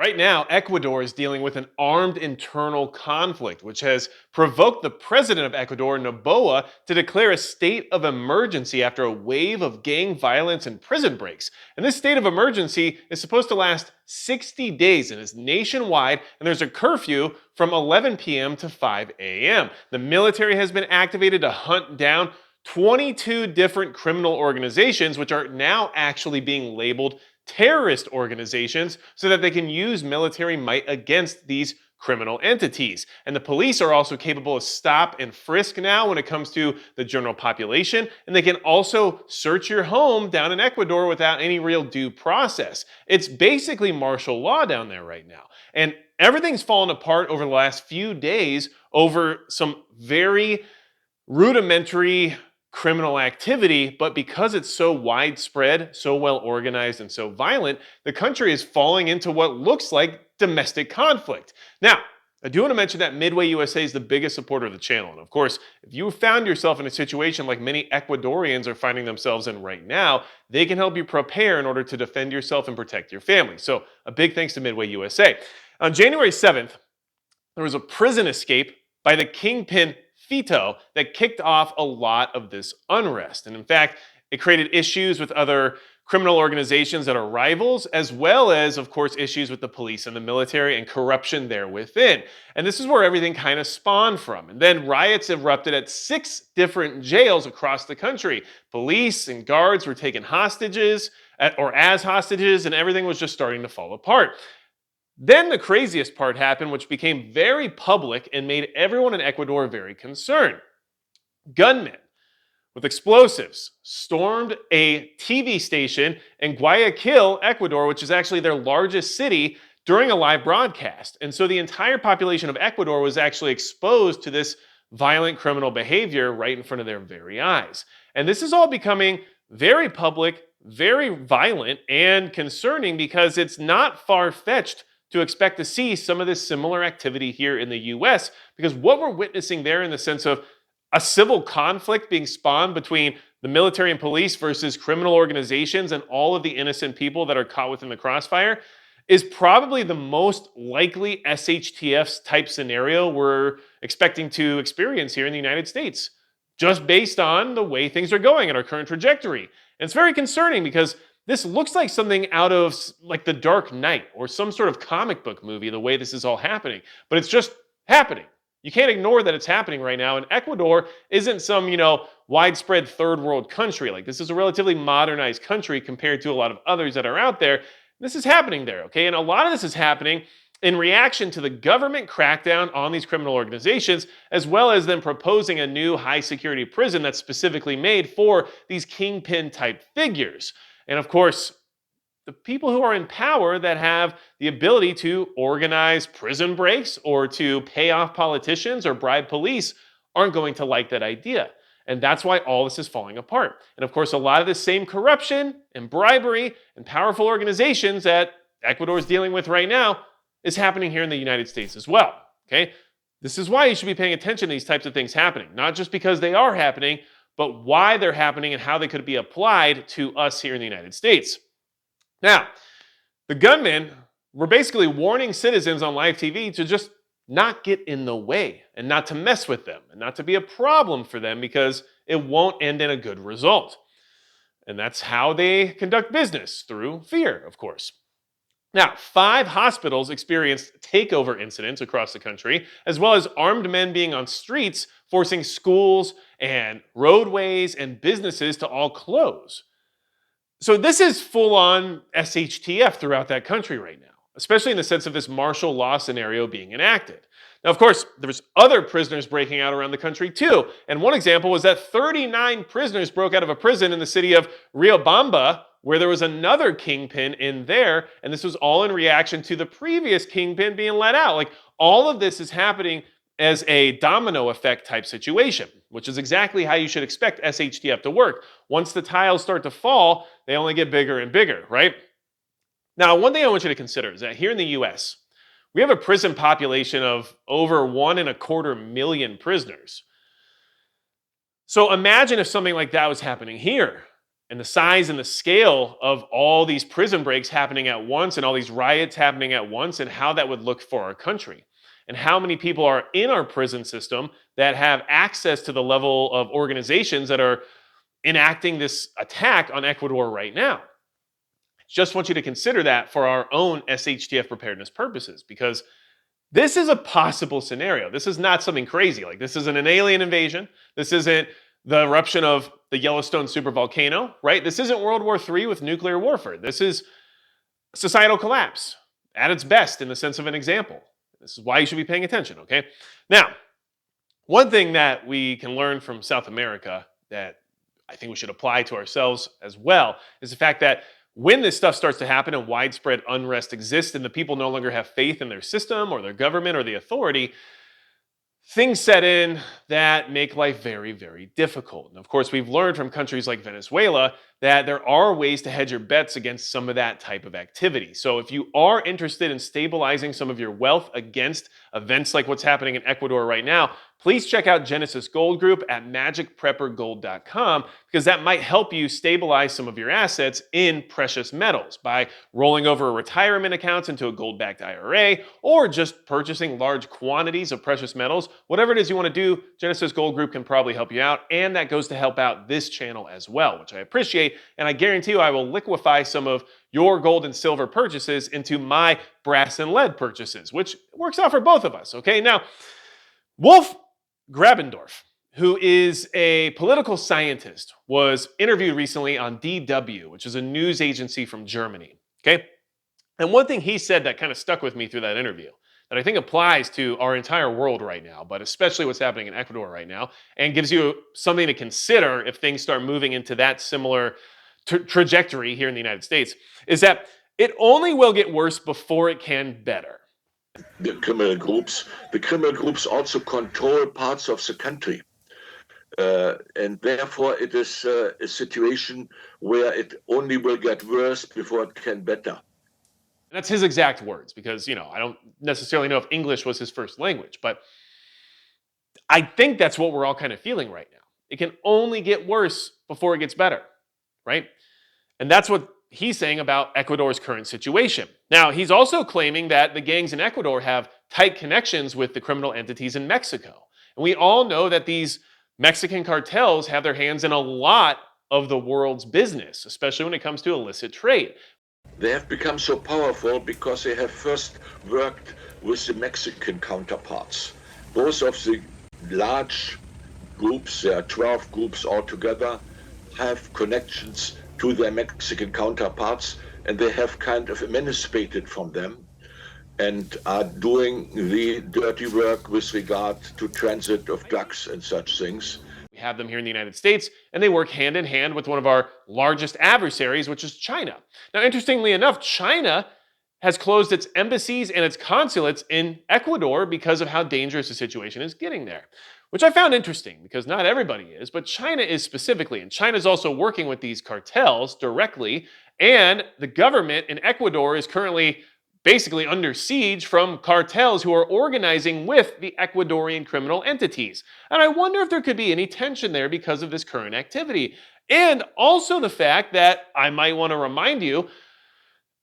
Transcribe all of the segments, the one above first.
Right now, Ecuador is dealing with an armed internal conflict, which has provoked the president of Ecuador, Noboa, to declare a state of emergency after a wave of gang violence and prison breaks. And this state of emergency is supposed to last 60 days and is nationwide, and there's a curfew from 11 p.m. to 5 a.m. The military has been activated to hunt down 22 different criminal organizations, which are now actually being labeled terrorist organizations so that they can use military might against these criminal entities. And the police are also capable of stop and frisk now when it comes to the general population, and they can also search your home down in Ecuador without any real due process. It's basically martial law down there right now. And everything's fallen apart over the last few days over some very rudimentary criminal activity, but because it's so widespread, so well organized, and so violent, the country is falling into what looks like domestic conflict. Now, I do want to mention that Midway USA is the biggest supporter of the channel. And of course, if you found yourself in a situation like many Ecuadorians are finding themselves in right now, they can help you prepare in order to defend yourself and protect your family. So a big thanks to Midway USA. On January 7th, there was a prison escape by the kingpin Fito that kicked off a lot of this unrest. And in fact, it created issues with other criminal organizations that are rivals, as well as, of course, issues with the police and the military and corruption there within. And this is where everything kind of spawned from. And then riots erupted at 6 different jails across the country. Police and guards were taken hostages as hostages, and everything was just starting to fall apart. Then the craziest part happened, which became very public and made everyone in Ecuador very concerned. Gunmen with explosives stormed a TV station in Guayaquil, Ecuador, which is actually their largest city, during a live broadcast. And so the entire population of Ecuador was actually exposed to this violent criminal behavior right in front of their very eyes. And this is all becoming very public, very violent, and concerning because it's not far-fetched to expect to see some of this similar activity here in the US, because what we're witnessing there in the sense of a civil conflict being spawned between the military and police versus criminal organizations and all of the innocent people that are caught within the crossfire is probably the most likely SHTF type scenario we're expecting to experience here in the United States, just based on the way things are going and our current trajectory. And it's very concerning because this looks like something out of like The Dark Knight or some sort of comic book movie, the way this is all happening. But it's just happening. You can't ignore that it's happening right now. And Ecuador isn't some, widespread third world country. Like, this is a relatively modernized country compared to a lot of others that are out there. This is happening there, okay? And a lot of this is happening in reaction to the government crackdown on these criminal organizations, as well as them proposing a new high security prison that's specifically made for these kingpin type figures. And of course, the people who are in power that have the ability to organize prison breaks or to pay off politicians or bribe police aren't going to like that idea. And that's why all this is falling apart. And of course, a lot of the same corruption and bribery and powerful organizations that Ecuador is dealing with right now is happening here in the United States as well. Okay? This is why you should be paying attention to these types of things happening, not just because they are happening, but why they're happening and how they could be applied to us here in the United States. Now, the gunmen were basically warning citizens on live TV to just not get in the way and not to mess with them and not to be a problem for them because it won't end in a good result. And that's how they conduct business, through fear, of course. Now, 5 hospitals experienced takeover incidents across the country, as well as armed men being on streets, forcing schools and roadways and businesses to all close. So this is full-on SHTF throughout that country right now, especially in the sense of this martial law scenario being enacted. Now, of course, there's other prisoners breaking out around the country too. And one example was that 39 prisoners broke out of a prison in the city of Riobamba, where there was another kingpin in there, and this was all in reaction to the previous kingpin being let out. Like, all of this is happening as a domino effect type situation, which is exactly how you should expect SHTF to work. Once the tiles start to fall, they only get bigger and bigger, right? Now, one thing I want you to consider is that here in the US, we have a prison population of over 1.25 million prisoners. So imagine if something like that was happening here. and the size and the scale of all these prison breaks happening at once and all these riots happening at once, and how that would look for our country, and how many people are in our prison system that have access to the level of organizations that are enacting this attack on Ecuador right now. Just want you to consider that for our own SHTF preparedness purposes, because this is a possible scenario. This is not something crazy. Like, this isn't an alien invasion. This isn't the eruption of the Yellowstone supervolcano, right? This isn't World War III with nuclear warfare. This is societal collapse at its best, in the sense of an example. This is why you should be paying attention, okay? Now, one thing that we can learn from South America that I think we should apply to ourselves as well is the fact that when this stuff starts to happen and widespread unrest exists and the people no longer have faith in their system or their government or the authority, things set in that make life very, very difficult. And of course, we've learned from countries like Venezuela that there are ways to hedge your bets against some of that type of activity. So if you are interested in stabilizing some of your wealth against events like what's happening in Ecuador right now, please check out Genesis Gold Group at magicpreppergold.com, because that might help you stabilize some of your assets in precious metals by rolling over retirement accounts into a gold-backed IRA, or just purchasing large quantities of precious metals. Whatever it is you want to do, Genesis Gold Group can probably help you out, and that goes to help out this channel as well, which I appreciate, and I guarantee you I will liquefy some of your gold and silver purchases into my brass and lead purchases, which works out for both of us, okay? Now, Wolf Grabendorf, who is a political scientist, was interviewed recently on DW, which is a news agency from Germany, okay? And one thing he said that kind of stuck with me through that interview, that I think applies to our entire world right now, but especially what's happening in Ecuador right now, and gives you something to consider if things start moving into that similar trajectory here in the United States, is that it only will get worse before it can better. The criminal groups also control parts of the country. And therefore it is a situation where it only will get worse before it can better. And that's his exact words, because, I don't necessarily know if English was his first language, but I think that's what we're all kind of feeling right now. It can only get worse before it gets better, right? And that's what he's saying about Ecuador's current situation. Now, he's also claiming that the gangs in Ecuador have tight connections with the criminal entities in Mexico. And we all know that these Mexican cartels have their hands in a lot of the world's business, especially when it comes to illicit trade. They have become so powerful because they have first worked with the Mexican counterparts. Both of the large groups, there are 12 groups altogether, have connections to their Mexican counterparts, and they have kind of emancipated from them and are doing the dirty work with regard to transit of drugs and such things. We have them here in the United States, and they work hand in hand with one of our largest adversaries, which is China. Now, interestingly enough, China has closed its embassies and its consulates in Ecuador because of how dangerous the situation is getting there, which I found interesting because not everybody is, but China is specifically, and China is also working with these cartels directly, and the government in Ecuador is currently basically under siege from cartels who are organizing with the Ecuadorian criminal entities. And I wonder if there could be any tension there because of this current activity. And also the fact that I might want to remind you,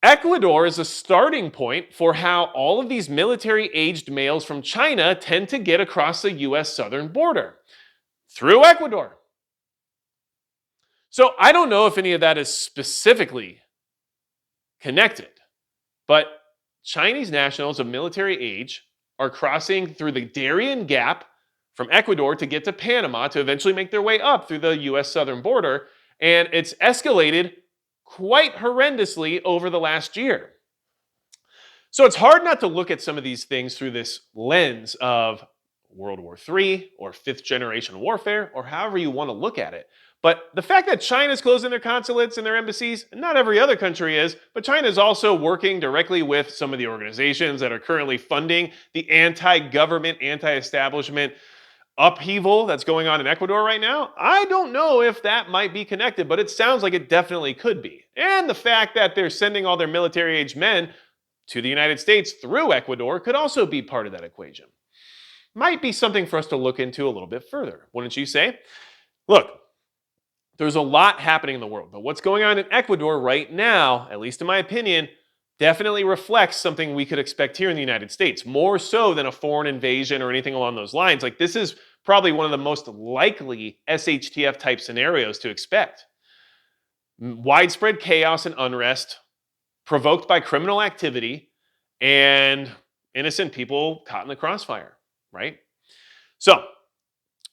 Ecuador is a starting point for how all of these military-aged males from China tend to get across the US southern border through Ecuador. So I don't know if any of that is specifically connected, but Chinese nationals of military age are crossing through the Darien Gap from Ecuador to get to Panama to eventually make their way up through the US southern border, and it's escalated quite horrendously over the last year. So it's hard not to look at some of these things through this lens of World War III or fifth generation warfare, or however you want to look at it. But the fact that China's closing their consulates and their embassies, and not every other country is, but China is also working directly with some of the organizations that are currently funding the anti-government, anti-establishment upheaval that's going on in Ecuador right now. I don't know if that might be connected, but it sounds like it definitely could be. And the fact that they're sending all their military-aged men to the United States through Ecuador could also be part of that equation. Might be something for us to look into a little bit further, wouldn't you say? Look, there's a lot happening in the world. But what's going on in Ecuador right now, at least in my opinion, definitely reflects something we could expect here in the United States, more so than a foreign invasion or anything along those lines. Like, this is probably one of the most likely SHTF type scenarios to expect. Widespread chaos and unrest provoked by criminal activity and innocent people caught in the crossfire, right? So,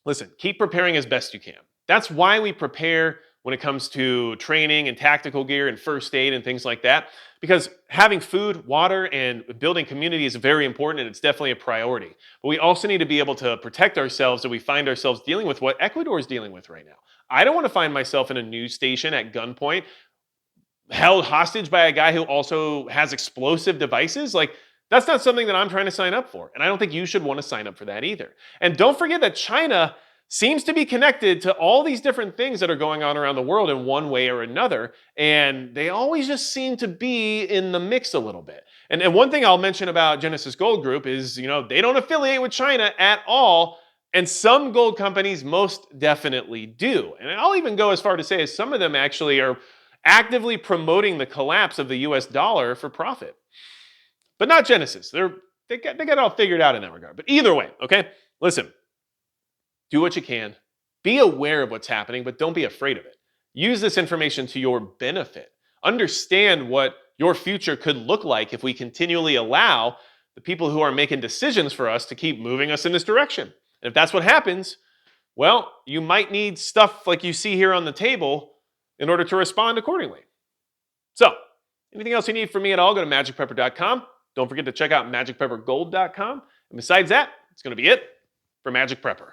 listen, keep preparing as best you can. That's why we prepare when it comes to training and tactical gear and first aid and things like that, because having food, water, and building community is very important, and it's definitely a priority. But we also need to be able to protect ourselves if we find ourselves dealing with what Ecuador is dealing with right now. I don't want to find myself in a news station at gunpoint, held hostage by a guy who also has explosive devices. Like, that's not something that I'm trying to sign up for. And I don't think you should want to sign up for that either. And don't forget that China seems to be connected to all these different things that are going on around the world in one way or another. And they always just seem to be in the mix a little bit. And one thing I'll mention about Genesis Gold Group is, they don't affiliate with China at all. And some gold companies most definitely do. And I'll even go as far to say as some of them actually are actively promoting the collapse of the US dollar for profit. But not Genesis. They got it all figured out in that regard. But either way, okay? Listen, do what you can. Be aware of what's happening, but don't be afraid of it. Use this information to your benefit. Understand what your future could look like if we continually allow the people who are making decisions for us to keep moving us in this direction. And if that's what happens, well, you might need stuff like you see here on the table in order to respond accordingly. So, anything else you need from me at all, go to magicprepper.com. Don't forget to check out magicpreppergold.com. And besides that, it's going to be it for Magic Prepper.